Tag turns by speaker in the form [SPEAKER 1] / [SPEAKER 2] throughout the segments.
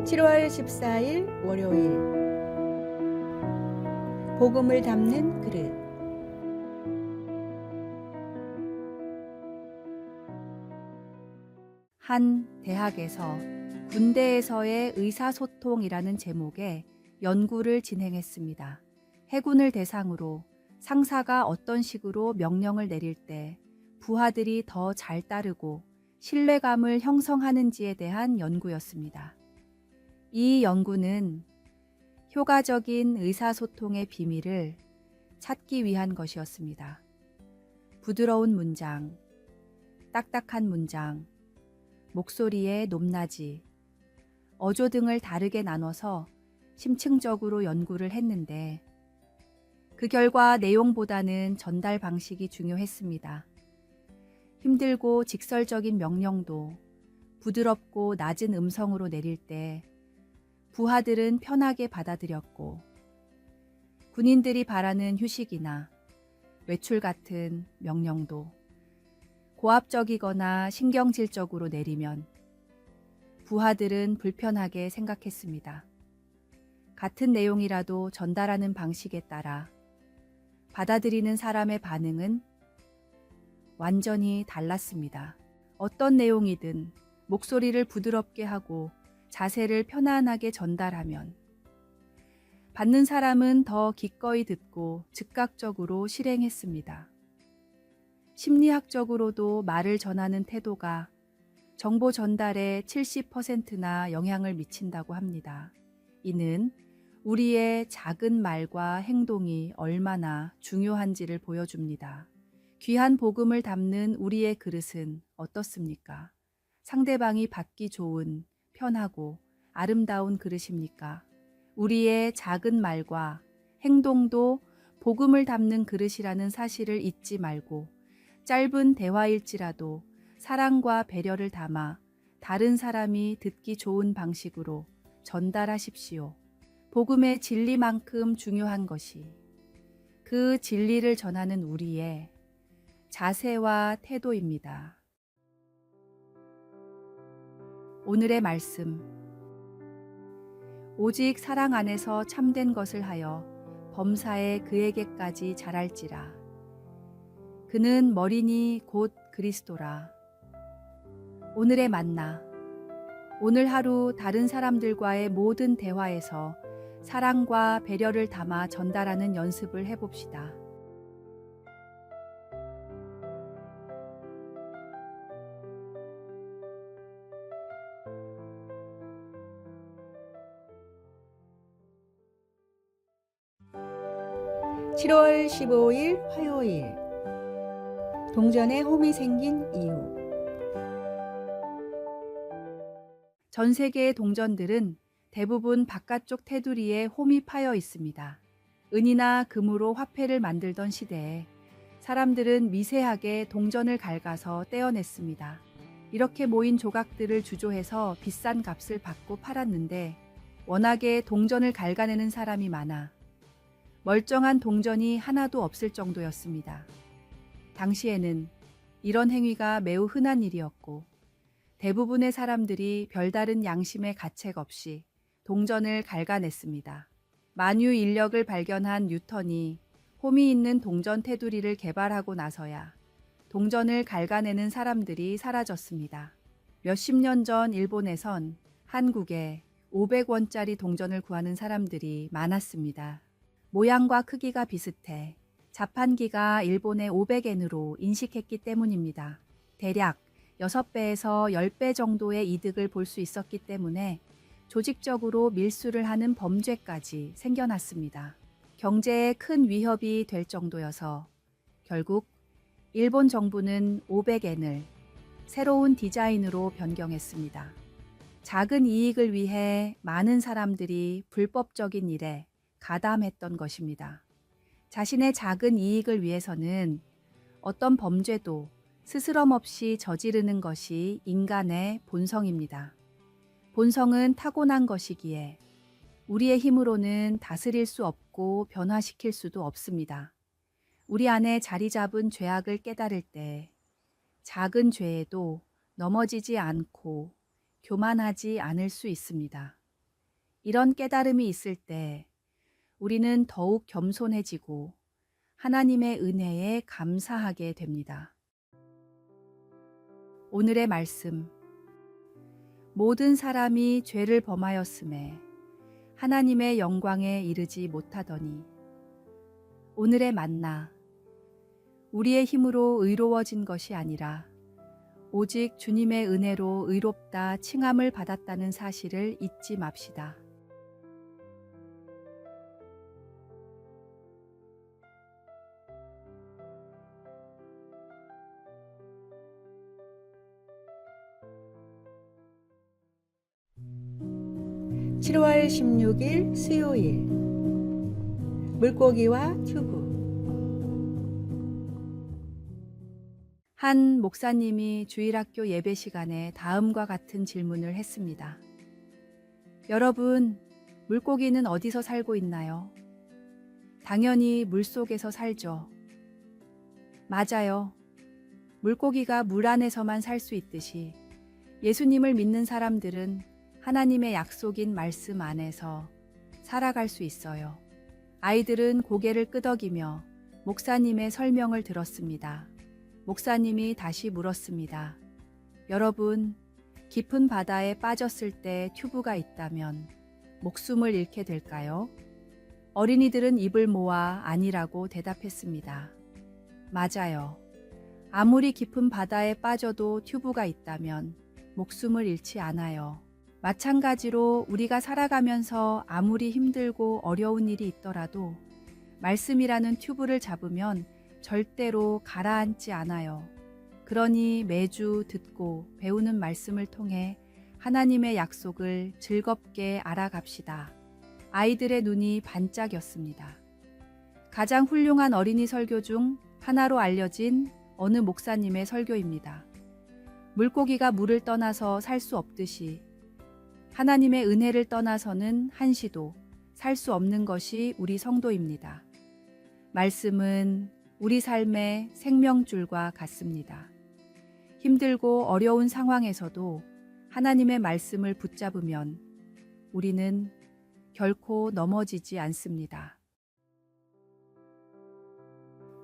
[SPEAKER 1] 7월 14일 월요일 복음을 담는 그릇.
[SPEAKER 2] 한 대학에서 군대에서의 의사소통이라는 제목의 연구를 진행했습니다. 해군을 대상으로 상사가 어떤 식으로 명령을 내릴 때 부하들이 더 잘 따르고 신뢰감을 형성하는지에 대한 연구였습니다. 이 연구는 효과적인 의사소통의 비밀을 찾기 위한 것이었습니다. 부드러운 문장, 딱딱한 문장, 목소리의 높낮이, 어조 등을 다르게 나눠서 심층적으로 연구를 했는데 그 결과 내용보다는 전달 방식이 중요했습니다. 힘들고 직설적인 명령도 부드럽고 낮은 음성으로 내릴 때 부하들은 편하게 받아들였고 군인들이 바라는 휴식이나 외출 같은 명령도 고압적이거나 신경질적으로 내리면 부하들은 불편하게 생각했습니다. 같은 내용이라도 전달하는 방식에 따라 받아들이는 사람의 반응은 완전히 달랐습니다. 어떤 내용이든 목소리를 부드럽게 하고 자세를 편안하게 전달하면 받는 사람은 더 기꺼이 듣고 즉각적으로 실행했습니다. 심리학적으로도 말을 전하는 태도가 정보 전달에 70%나 영향을 미친다고 합니다. 이는 우리의 작은 말과 행동이 얼마나 중요한지를 보여줍니다. 귀한 복음을 담는 우리의 그릇은 어떻습니까? 상대방이 받기 좋은, 편하고 아름다운 그릇입니까? 우리의 작은 말과 행동도 복음을 담는 그릇이라는 사실을 잊지 말고 짧은 대화일지라도 사랑과 배려를 담아 다른 사람이 듣기 좋은 방식으로 전달하십시오. 복음의 진리만큼 중요한 것이 그 진리를 전하는 우리의 자세와 태도입니다. 오늘의 말씀. 오직 사랑 안에서 참된 것을 하여 범사에 그에게까지 자랄지라. 그는 머리니 곧 그리스도라. 오늘의 만나. 오늘 하루 다른 사람들과의 모든 대화에서 사랑과 배려를 담아 전달하는 연습을 해봅시다.
[SPEAKER 1] (7월 15일) 화요일 동전에 홈이 생긴 이유.
[SPEAKER 2] 전 세계의 동전들은 대부분 바깥쪽 테두리에 홈이 파여 있습니다. 은이나 금으로 화폐를 만들던 시대에 사람들은 미세하게 동전을 갉아서 떼어냈습니다. 이렇게 모인 조각들을 주조해서 비싼 값을 받고 팔았는데 워낙에 동전을 갉아내는 사람이 많아 멀쩡한 동전이 하나도 없을 정도였습니다. 당시에는 이런 행위가 매우 흔한 일이었고 대부분의 사람들이 별다른 양심의 가책 없이 동전을 갉아냈습니다. 만유 인력을 발견한 뉴턴이 홈이 있는 동전 테두리를 개발하고 나서야 동전을 갉아내는 사람들이 사라졌습니다. 몇십 년 전 일본에선 한국에 500원짜리 동전을 구하는 사람들이 많았습니다. 모양과 크기가 비슷해 자판기가 일본의 500엔으로 인식했기 때문입니다. 대략 6배에서 10배 정도의 이득을 볼 수 있었기 때문에 조직적으로 밀수를 하는 범죄까지 생겨났습니다. 경제에 큰 위협이 될 정도여서 결국 일본 정부는 500엔을 새로운 디자인으로 변경했습니다. 작은 이익을 위해 많은 사람들이 불법적인 일에 가담했던 것입니다. 자신의 작은 이익을 위해서는 어떤 범죄도 스스럼 없이 저지르는 것이 인간의 본성입니다. 본성은 타고난 것이기에 우리의 힘으로는 다스릴 수 없고 변화시킬 수도 없습니다. 우리 안에 자리 잡은 죄악을 깨달을 때 작은 죄에도 넘어지지 않고 교만하지 않을 수 있습니다. 이런 깨달음이 있을 때 우리는 더욱 겸손해지고 하나님의 은혜에 감사하게 됩니다. 오늘의 말씀. 모든 사람이 죄를 범하였음에 하나님의 영광에 이르지 못하더니. 오늘의 만나. 우리의 힘으로 의로워진 것이 아니라 오직 주님의 은혜로 의롭다 칭함을 받았다는 사실을 잊지 맙시다.
[SPEAKER 1] (7월 16일) 수요일. 물고기와 튜브.
[SPEAKER 2] 한 목사님이 주일학교 예배 시간에 다음과 같은 질문을 했습니다. 여러분, 물고기는 어디서 살고 있나요? 당연히 물속에서 살죠. 맞아요. 물고기가 물 안에서만 살 수 있듯이 예수님을 믿는 사람들은 하나님의 약속인 말씀 안에서 살아갈 수 있어요. 아이들은 고개를 끄덕이며 목사님의 설명을 들었습니다. 목사님이 다시 물었습니다. 여러분, 깊은 바다에 빠졌을 때 튜브가 있다면 목숨을 잃게 될까요? 어린이들은 입을 모아 아니라고 대답했습니다. 맞아요. 아무리 깊은 바다에 빠져도 튜브가 있다면 목숨을 잃지 않아요. 마찬가지로 우리가 살아가면서 아무리 힘들고 어려운 일이 있더라도 말씀이라는 튜브를 잡으면 절대로 가라앉지 않아요. 그러니 매주 듣고 배우는 말씀을 통해 하나님의 약속을 즐겁게 알아갑시다. 아이들의 눈이 반짝였습니다. 가장 훌륭한 어린이 설교 중 하나로 알려진 어느 목사님의 설교입니다. 물고기가 물을 떠나서 살 수 없듯이 하나님의 은혜를 떠나서는 한시도 살 수 없는 것이 우리 성도입니다. 말씀은 우리 삶의 생명줄과 같습니다. 힘들고 어려운 상황에서도 하나님의 말씀을 붙잡으면 우리는 결코 넘어지지 않습니다.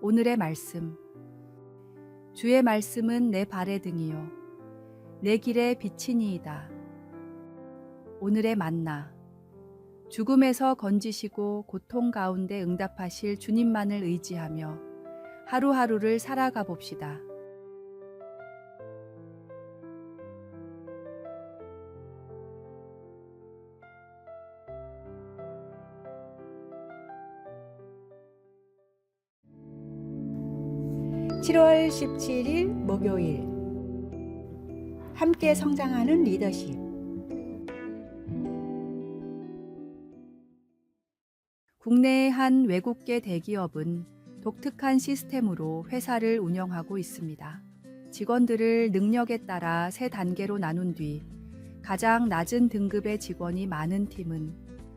[SPEAKER 2] 오늘의 말씀. 주의 말씀은 내 발의 등이요 내 길의 빛이니이다. 오늘의 만나. 죽음에서 건지시고 고통 가운데 응답하실 주님만을 의지하며 하루하루를 살아가 봅시다.
[SPEAKER 1] (7월 17일) 목요일. 함께 성장하는 리더십.
[SPEAKER 2] 국내의 한 외국계 대기업은 독특한 시스템으로 회사를 운영하고 있습니다. 직원들을 능력에 따라 세 단계로 나눈 뒤 가장 낮은 등급의 직원이 많은 팀은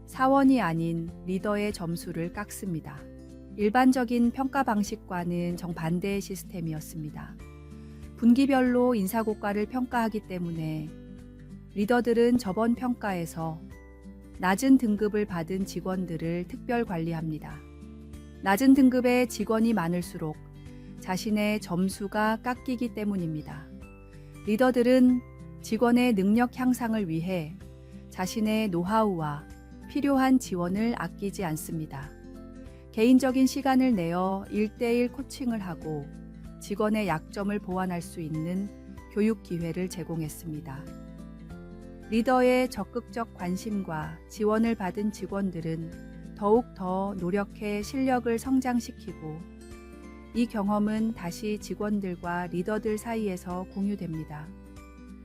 [SPEAKER 2] 사원이 아닌 리더의 점수를 깎습니다. 일반적인 평가 방식과는 정반대의 시스템이었습니다. 분기별로 인사고과를 평가하기 때문에 리더들은 저번 평가에서 낮은 등급을 받은 직원들을 특별 관리합니다. 낮은 등급의 직원이 많을수록 자신의 점수가 깎이기 때문입니다. 리더들은 직원의 능력 향상을 위해 자신의 노하우와 필요한 지원을 아끼지 않습니다. 개인적인 시간을 내어 1:1 코칭을 하고 직원의 약점을 보완할 수 있는 교육 기회를 제공했습니다. 리더의 적극적 관심과 지원을 받은 직원들은 더욱 더 노력해 실력을 성장시키고 이 경험은 다시 직원들과 리더들 사이에서 공유됩니다.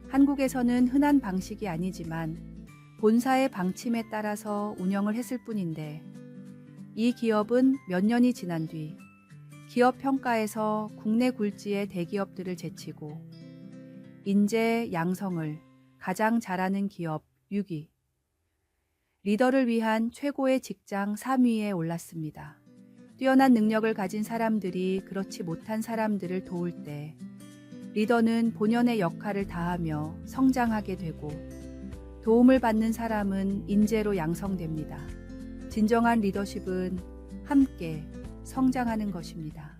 [SPEAKER 2] 한국에서는 흔한 방식이 아니지만 본사의 방침에 따라서 운영을 했을 뿐인데 이 기업은 몇 년이 지난 뒤 기업 평가에서 국내 굴지의 대기업들을 제치고 인재 양성을 가장 잘하는 기업 6위, 리더를 위한 최고의 직장 3위에 올랐습니다. 뛰어난 능력을 가진 사람들이 그렇지 못한 사람들을 도울 때 리더는 본연의 역할을 다하며 성장하게 되고 도움을 받는 사람은 인재로 양성됩니다. 진정한 리더십은 함께 성장하는 것입니다.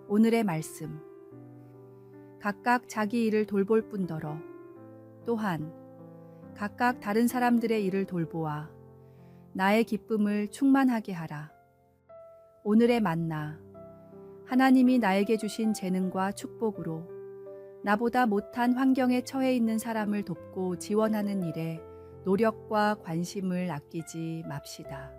[SPEAKER 2] 오늘의 말씀. 각각 자기 일을 돌볼 뿐더러 또한 각각 다른 사람들의 일을 돌보아 나의 기쁨을 충만하게 하라. 오늘의 만나. 하나님이 나에게 주신 재능과 축복으로 나보다 못한 환경에 처해 있는 사람을 돕고 지원하는 일에 노력과 관심을 아끼지 맙시다.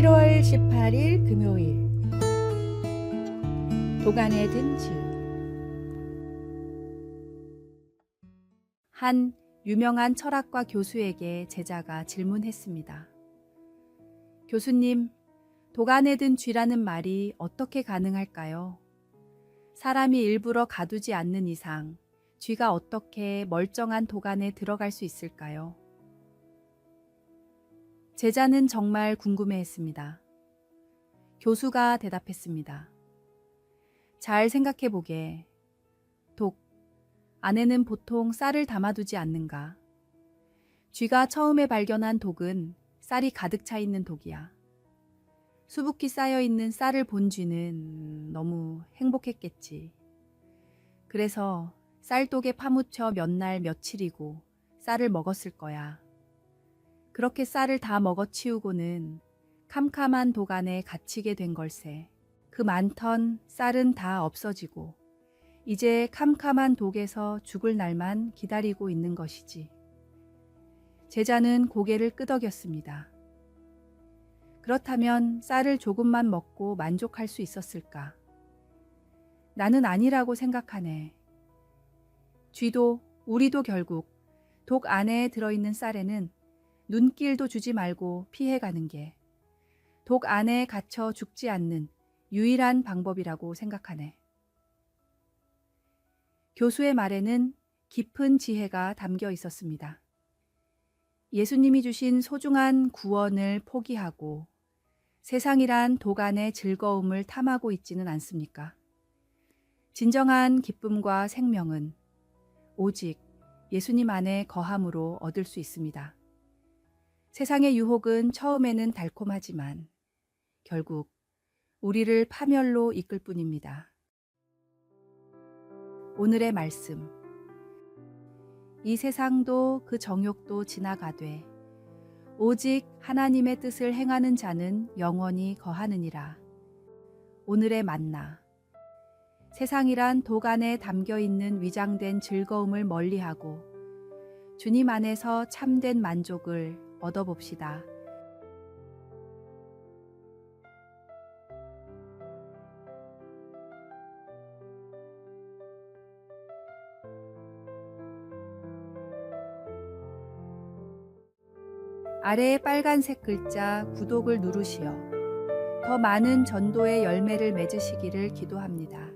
[SPEAKER 1] (7월 18일) 금요일. 도간에 든 줄.
[SPEAKER 2] 한 유명한 철학과 교수에게 제자가 질문했습니다. 교수님, 도간에 든 쥐라는 말이 어떻게 가능할까요? 사람이 일부러 가두지 않는 이상 쥐가 어떻게 멀쩡한 도간에 들어갈 수 있을까요? 제자는 정말 궁금해했습니다. 교수가 대답했습니다. 잘 생각해보게. 독, 안에는 보통 쌀을 담아두지 않는가? 쥐가 처음에 발견한 독은 쌀이 가득 차 있는 독이야. 수북히 쌓여있는 쌀을 본 쥐는 너무 행복했겠지. 그래서 쌀독에 파묻혀 몇 날 며칠이고 쌀을 먹었을 거야. 그렇게 쌀을 다 먹어치우고는 캄캄한 독 안에 갇히게 된 걸세. 그 많던 쌀은 다 없어지고 이제 캄캄한 독에서 죽을 날만 기다리고 있는 것이지. 제자는 고개를 끄덕였습니다. 그렇다면 쌀을 조금만 먹고 만족할 수 있었을까? 나는 아니라고 생각하네. 쥐도 우리도 결국 독 안에 들어있는 쌀에는 눈길도 주지 말고 피해가는 게 독 안에 갇혀 죽지 않는 유일한 방법이라고 생각하네. 교수의 말에는 깊은 지혜가 담겨 있었습니다. 예수님이 주신 소중한 구원을 포기하고 세상이란 독 안의 즐거움을 탐하고 있지는 않습니까? 진정한 기쁨과 생명은 오직 예수님 안에 거함으로 얻을 수 있습니다. 세상의 유혹은 처음에는 달콤하지만 결국 우리를 파멸로 이끌 뿐입니다. 오늘의 말씀. 이 세상도 그 정욕도 지나가되 오직 하나님의 뜻을 행하는 자는 영원히 거하느니라. 오늘의 만나. 세상이란 독 안에 담겨있는 위장된 즐거움을 멀리하고 주님 안에서 참된 만족을 얻어봅시다. 아래의 빨간색 글자 구독을 누르시어 더 많은 전도의 열매를 맺으시기를 기도합니다.